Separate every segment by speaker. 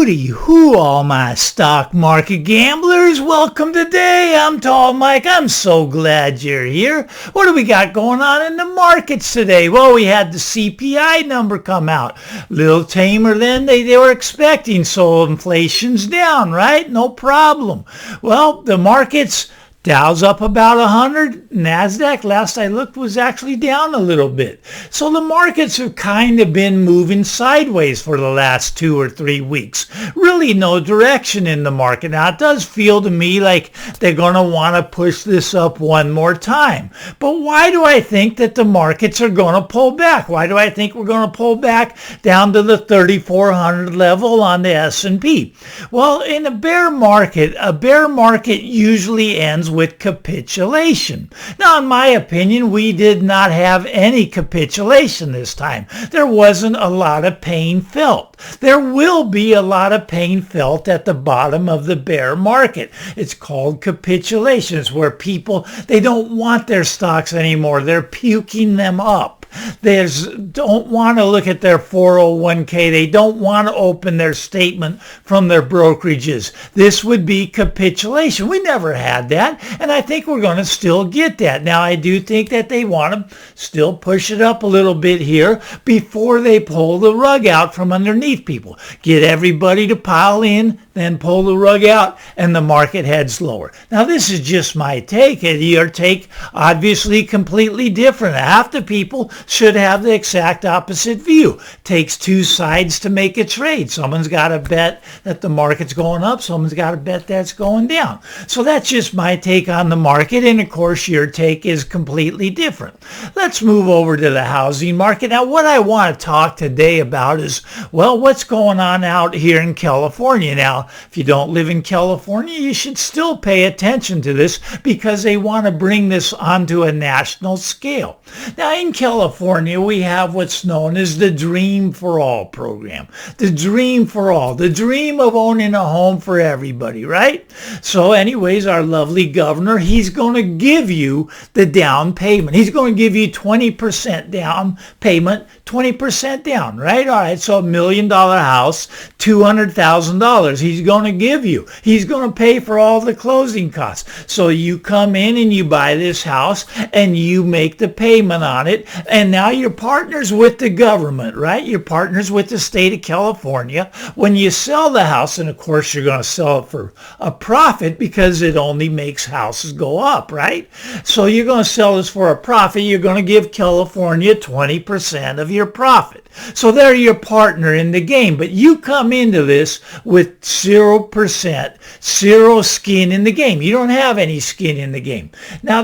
Speaker 1: Hooty hoo, all my stock market gamblers. Welcome today. I'm Tall Mike. I'm so glad you're here. What do we got going on in the markets today? Well, we had the CPI number come out. Little tamer than they were expecting, so inflation's down, right? No problem. Well, the markets, Dow's up about 100. NASDAQ, last I looked, was actually down a little bit. So the markets have kind of been moving sideways for the last 2 or 3 weeks. Really no direction in the market. Now, it does feel to me like they're going to want to push this up one more time. But why do I think that the markets are going to pull back? Why do I think we're going to pull back down to the 3,400 level on the S&P? Well, in a bear market usually ends with capitulation. Now, in my opinion, we did not have any capitulation this time. There wasn't a lot of pain felt. There will be a lot of pain felt at the bottom of the bear market. It's called capitulation. It's where people, they don't want their stocks anymore. They're puking them up. They don't want to look at their 401k. They don't want to open their statement from their brokerages. This would be capitulation. We never had that, and I think we're going to still get that. Now, I do think that they want to still push it up a little bit here before they pull the rug out from underneath people. Get everybody to pile in, then pull the rug out, and the market heads lower. Now, this is just my take. Your take, obviously, completely different. Half the people should have the exact opposite view. Takes two sides to make a trade. Someone's got to bet that the market's going up. Someone's got to bet that's going down. So that's just my take on the market. And of course, your take is completely different. Let's move over to the housing market. Now, what I want to talk today about is, well, what's going on out here in California. Now, if you don't live in California, you should still pay attention to this because they want to bring this onto a national scale. Now, in California, we have what's known as the Dream for All program. The Dream for All. The dream of owning a home for everybody, right? So anyways, our lovely governor, he's going to give you the down payment. He's going to give you 20% down payment, 20% down, right? All right, so $1 million house, $200,000 he's going to give you. He's going to pay for all the closing costs. So you come in and you buy this house and you make the payment on it, and now you're partners with the government, right? You're partners with the state of California. When you sell the house, and of course you're going to sell it for a profit because it only makes houses go up, right? So you're going to sell this for a profit. You're going to give California 20% of your profit. So they're your partner in the game, but you come into this with 0%, zero skin in the game. You don't have any skin in the game. Now,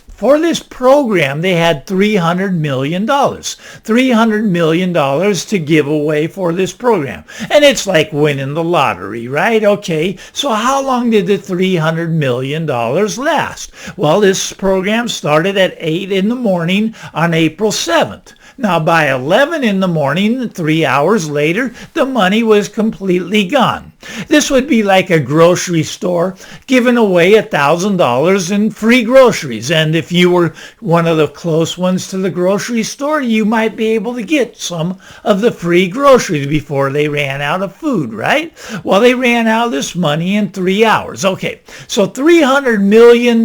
Speaker 1: for this program, they had $300 million. $300 million to give away for this program. And it's like winning the lottery, right? Okay, so how long did the $300 million last? Well, this program started at 8 in the morning on April 7th. Now, by 11 in the morning, 3 hours later, the money was completely gone. This would be like a grocery store giving away $1,000 in free groceries. And if you were one of the close ones to the grocery store, you might be able to get some of the free groceries before they ran out of food, right? Well, they ran out of this money in 3 hours. Okay, so $300 million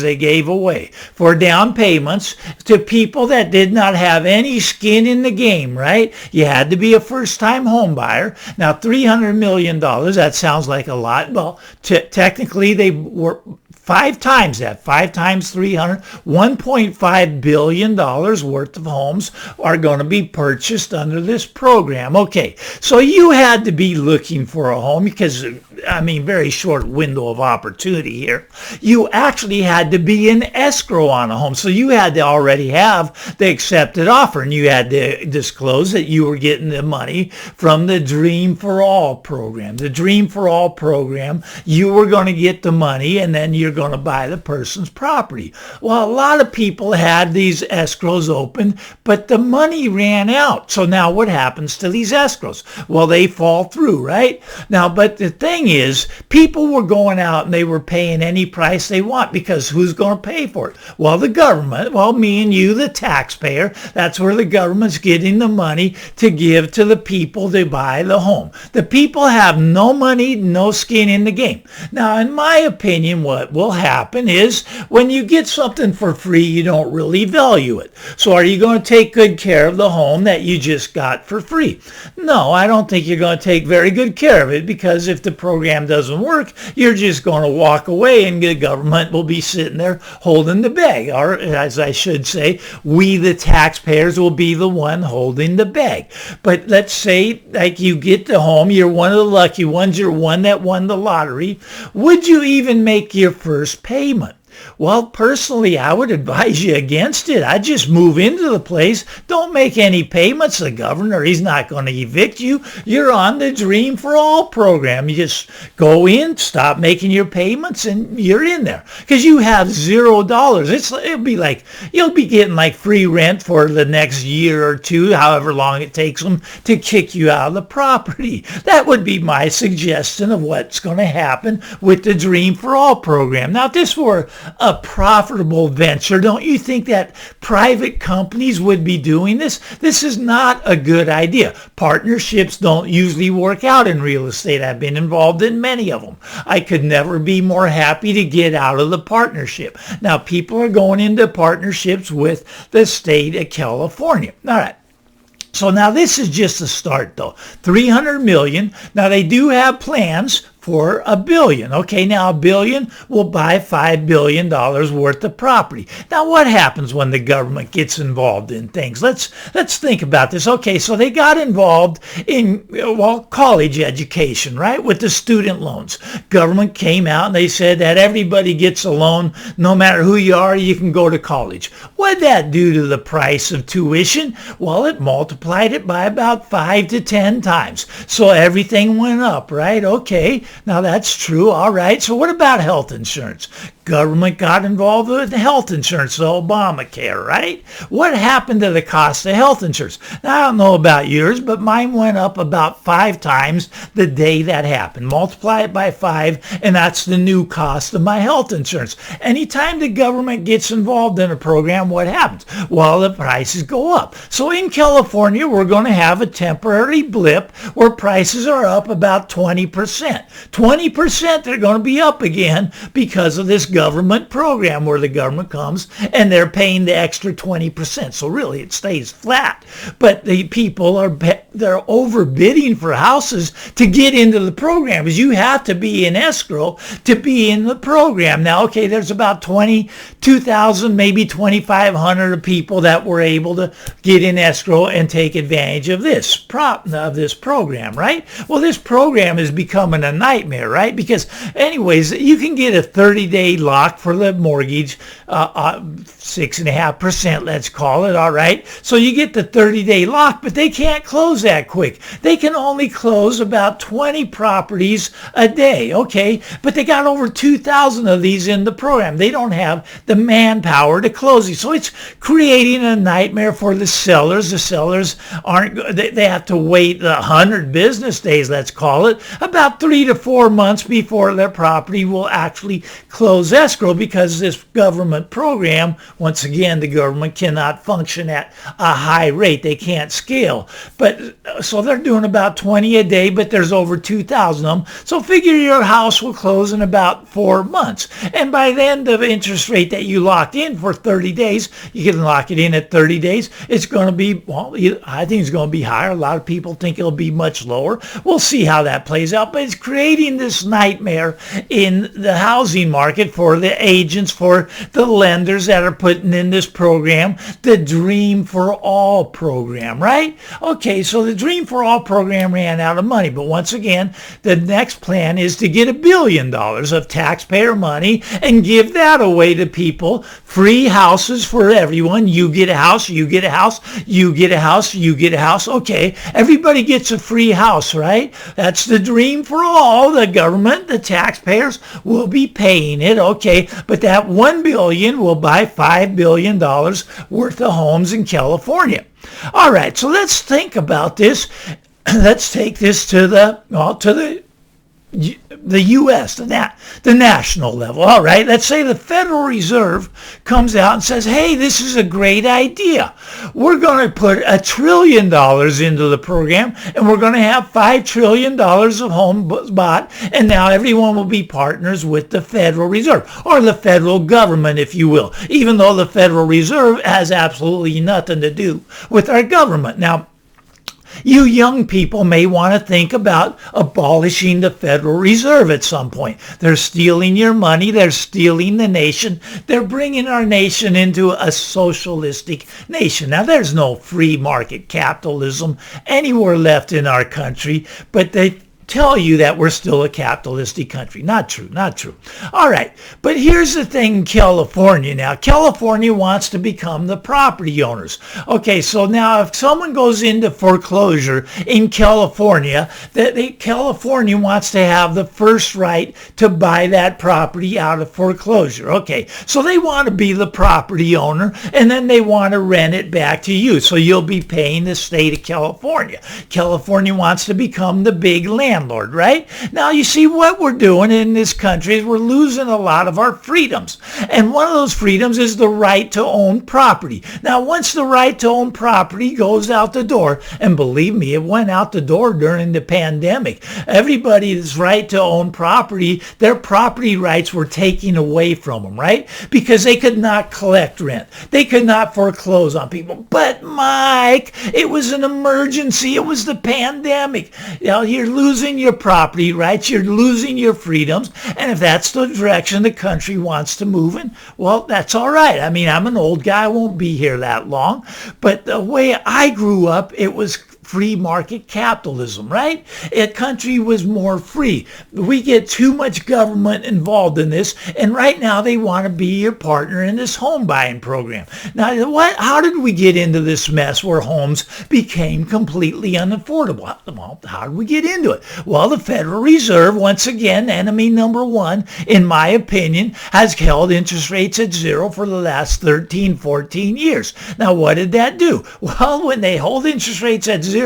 Speaker 1: they gave away for down payments to people that did not have any skin in the game, right? You had to be a first-time home buyer. Now, $300 million, that sounds like a lot. Well, technically, they were 5 times that, 5 times 300, $1.5 billion worth of homes are going to be purchased under this program. Okay, so you had to be looking for a home because, I mean, very short window of opportunity here. You actually had to be in escrow on a home. So you had to already have the accepted offer, and you had to disclose that you were getting the money from the Dream for All program. The Dream for All program, you were going to get the money, and then you're going to buy the person's property. Well, a lot of people had these escrows open, but the money ran out. So now what happens to these escrows? Well, they fall through, right? Now, but the thing is, people were going out and they were paying any price they want, because who's going to pay for it? Well, the government. Well, me and you, the taxpayer. That's where the government's getting the money to give to the people to buy the home. The people have no money, no skin in the game. Now, in my opinion, what will happen is when you get something for free, you don't really value it. So are you going to take good care of the home that you just got for free? No, I don't think you're going to take very good care of it, because if the program doesn't work, you're just going to walk away and the government will be sitting there holding the bag. Or as I should say, we the taxpayers will be the one holding the bag. But let's say like you get the home, you're one of the lucky ones, you're one that won the lottery. Would you even make your first payment? Well, personally, I would advise you against it. I'd just move into the place. Don't make any payments. The governor, he's not going to evict you. You're on the Dream for All program. You just go in, stop making your payments, and you're in there. Because you have $0. It'll be like, you'll be getting like free rent for the next year or two, however long it takes them to kick you out of the property. That would be my suggestion of what's going to happen with the Dream for All program. Now, if this were a profitable venture, don't you think that private companies would be doing this? This is not a good idea. Partnerships don't usually work out in real estate. I've been involved in many of them. I could never be more happy to get out of the partnership. Now, people are going into partnerships with the state of California. All right. So now this is just a start, though. $300 million. Now, they do have plans for $1 billion. Okay, now $1 billion will buy $5 billion worth of property. Now, what happens when the government gets involved in things? Let's think about this. Okay, so they got involved in, well, college education, right, with the student loans. Government came out and they said that everybody gets a loan. No matter who you are, you can go to college. What did that do to the price of tuition? Well, it multiplied it by about 5 to 10 times. So everything went up, right? Okay. Now, that's true. All right. So what about health insurance? Government got involved with health insurance, the Obamacare, right? What happened to the cost of health insurance? Now, I don't know about yours, but mine went up about 5 times the day that happened. Multiply it by 5, and that's the new cost of my health insurance. Anytime the government gets involved in a program, what happens? Well, the prices go up. So in California, we're going to have a temporary blip where prices are up about 20%. 20% they're going to be up again because of this government program where the government comes and they're paying the extra 20%. So really it stays flat. But the people they're overbidding for houses to get into the program, because you have to be in escrow to be in the program. Now, okay, there's about 22,000, maybe 2,500 people that were able to get in escrow and take advantage of this program, right? Well, this program is becoming a nightmare, right? Because anyways, you can get a 30-day lock for the mortgage, 6.5%, let's call it, all right? So you get the 30-day lock, but they can't close that quick. They can only close about 20 properties a day, okay? But they got over 2,000 of these in the program. They don't have the manpower to close these. So it's creating a nightmare for the sellers. The sellers they have to wait 100 business days, let's call it, about 3 to 4 months before their property will actually close escrow, because this government program, once again, the government cannot function at a high rate. They can't scale. But so they're doing about 20 a day, but there's over 2,000 of them. So figure your house will close in about 4 months. And by then, the interest rate that you locked in for 30 days, you can lock it in at 30 days. It's going to be, well, I think it's going to be higher. A lot of people think it'll be much lower. We'll see how that plays out. But it's creating this nightmare in the housing market for the agents, for the lenders that are putting in this program, the Dream for All program, right? Okay, so the Dream for All program ran out of money. But once again, the next plan is to get $1 billion of taxpayer money and give that away to people. Free houses for everyone. You get a house, you get a house, you get a house, you get a house. Okay, everybody gets a free house, right? That's the Dream for All. The government, the taxpayers will be paying it. Okay, but that $1 billion will buy $5 billion worth of homes in California. All right, so let's think about this. Let's take this to the U.S., the national level. All right, let's say the Federal Reserve comes out and says, hey, this is a great idea. We're going to put $1 trillion into the program, and we're going to have $5 trillion of homes bought, and now everyone will be partners with the Federal Reserve, or the federal government, if you will, even though the Federal Reserve has absolutely nothing to do with our government. Now, you young people may want to think about abolishing the Federal Reserve at some point. They're stealing your money. They're stealing the nation. They're bringing our nation into a socialistic nation. Now, there's no free market capitalism anywhere left in our country, but they tell you that we're still a capitalistic country. Not true, not true. All right, but here's the thing in California now. California wants to become the property owners. Okay, so now if someone goes into foreclosure in California, California wants to have the first right to buy that property out of foreclosure. Okay, so they want to be the property owner, and then they want to rent it back to you. So you'll be paying the state of California. California wants to become the big landlord, right? Now, you see what we're doing in this country is we're losing a lot of our freedoms. And one of those freedoms is the right to own property. Now, once the right to own property goes out the door, and believe me, it went out the door during the pandemic. Everybody's right to own property, their property rights were taken away from them, right? Because they could not collect rent. They could not foreclose on people. But Mike, it was an emergency. It was the pandemic. You know, you're losing your property rights, you're losing your freedoms, and if that's the direction the country wants to move in, well, that's all right. I mean, I'm an old guy, I won't be here that long, but the way I grew up, it was free market capitalism, right? A country was more free. We get too much government involved in this, and right now they want to be your partner in this home buying program. Now, how did we get into this mess where homes became completely unaffordable? Well, how did we get into it? Well, the Federal Reserve, once again, enemy number one, in my opinion, has held interest rates at zero for the last 13, 14 years. Now, what did that do? Well, when they hold interest rates at zero,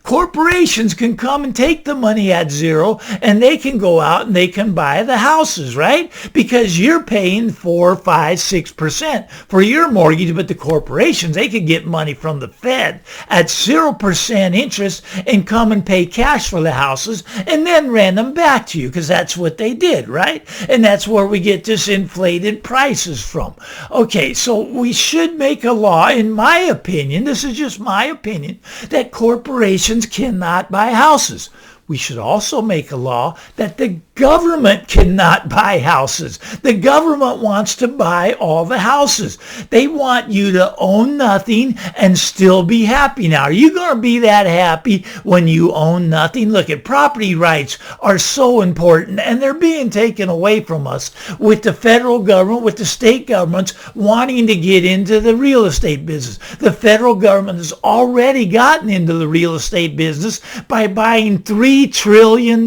Speaker 1: corporations can come and take the money at zero, and they can go out and they can buy the houses, right? Because you're paying 4, 5, 6% for your mortgage, but the corporations, they could get money from the Fed at 0% interest and come and pay cash for the houses and then rent them back to you, because that's what they did, right? And that's where we get this inflated prices from. Okay, so we should make a law, in my opinion, this is just my opinion, that corporations cannot buy houses. We should also make a law that the government cannot buy houses. The government wants to buy all the houses. They want you to own nothing and still be happy. Now, are you going to be that happy when you own nothing? Look, property rights are so important, and they're being taken away from us with the federal government, with the state governments wanting to get into the real estate business. The federal government has already gotten into the real estate business by buying $3 trillion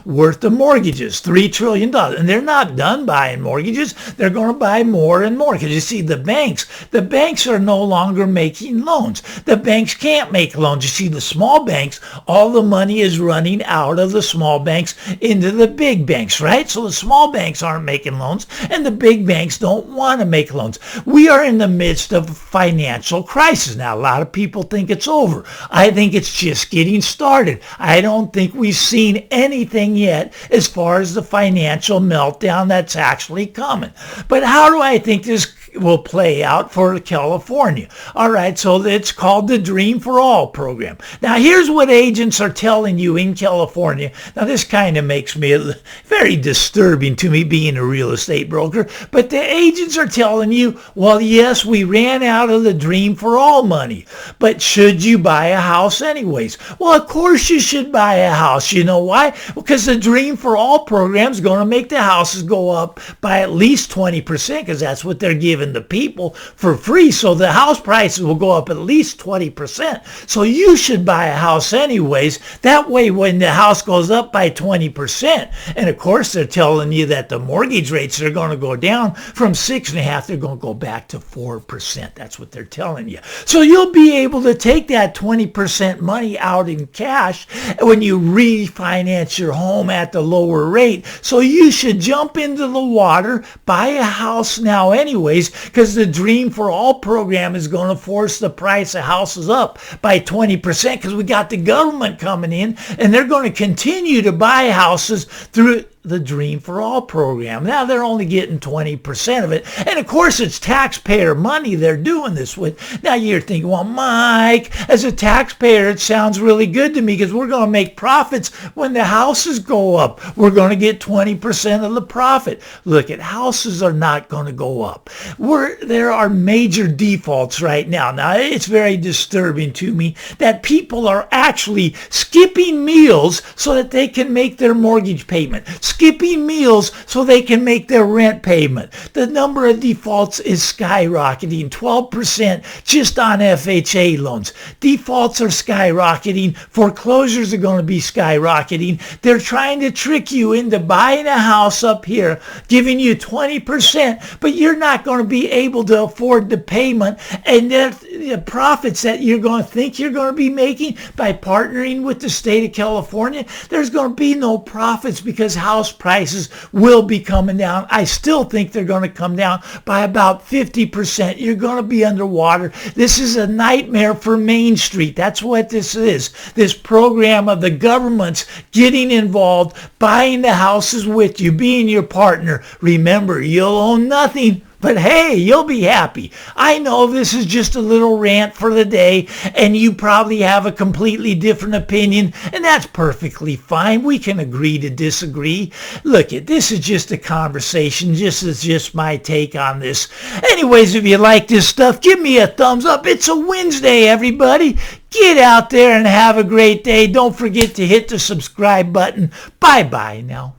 Speaker 1: worth of mortgages, $3 trillion. And they're not done buying mortgages. They're going to buy more and more. Because you see, the banks are no longer making loans. The banks can't make loans. You see, the small banks, all the money is running out of the small banks into the big banks, right? So the small banks aren't making loans, and the big banks don't want to make loans. We are in the midst of a financial crisis. Now, a lot of people think it's over. I think it's just getting started. I don't think we've seen anything yet as far as the financial meltdown that's actually coming. But how do I think this will play out for California. All right, so it's called the Dream for All program. Now, here's what agents are telling you in California. Now, this kind of makes me very disturbing to me being a real estate broker, but the agents are telling you, well, yes, we ran out of the Dream for All money, but should you buy a house anyways? Well, of course you should buy a house. You know why? Because the Dream for All program is going to make the houses go up by at least 20%, because that's what they're giving the people for free. So the house prices will go up at least 20%. So you should buy a house anyways. That way, when the house goes up by 20%, and of course they're telling you that the mortgage rates are going to go down from 6.5%, they're going to go back to 4%. That's what they're telling you. So you'll be able to take that 20% money out in cash when you refinance your home at the lower rate. So you should jump into the water, buy a house now anyways, because the Dream for All program is going to force the price of houses up by 20%, because we got the government coming in and they're going to continue to buy houses through the Dream for All program. Now they're only getting 20% of it. And of course it's taxpayer money they're doing this with. Now you're thinking, well, Mike, as a taxpayer, it sounds really good to me because we're going to make profits when the houses go up. We're going to get 20% of the profit. Look, houses are not going to go up. There are major defaults right now. Now it's very disturbing to me that people are actually skipping meals so that they can make their mortgage payment. Skipping meals so they can make their rent payment. The number of defaults is skyrocketing, 12% just on FHA loans. Defaults are skyrocketing. Foreclosures are going to be skyrocketing. They're trying to trick you into buying a house up here, giving you 20%, but you're not going to be able to afford the payment, and the profits that you're going to think you're going to be making by partnering with the state of California, there's going to be no profits because house prices will be coming down. I still think they're going to come down by about 50%. You're going to be underwater. This is a nightmare for Main Street. That's what this is. This program of the government's getting involved, buying the houses with you, being your partner. Remember, you'll own nothing. But hey, you'll be happy. I know this is just a little rant for the day, and you probably have a completely different opinion, and that's perfectly fine. We can agree to disagree. Look, this is just a conversation. This is just my take on this. Anyways, if you like this stuff, give me a thumbs up. It's a Wednesday, everybody. Get out there and have a great day. Don't forget to hit the subscribe button. Bye-bye now.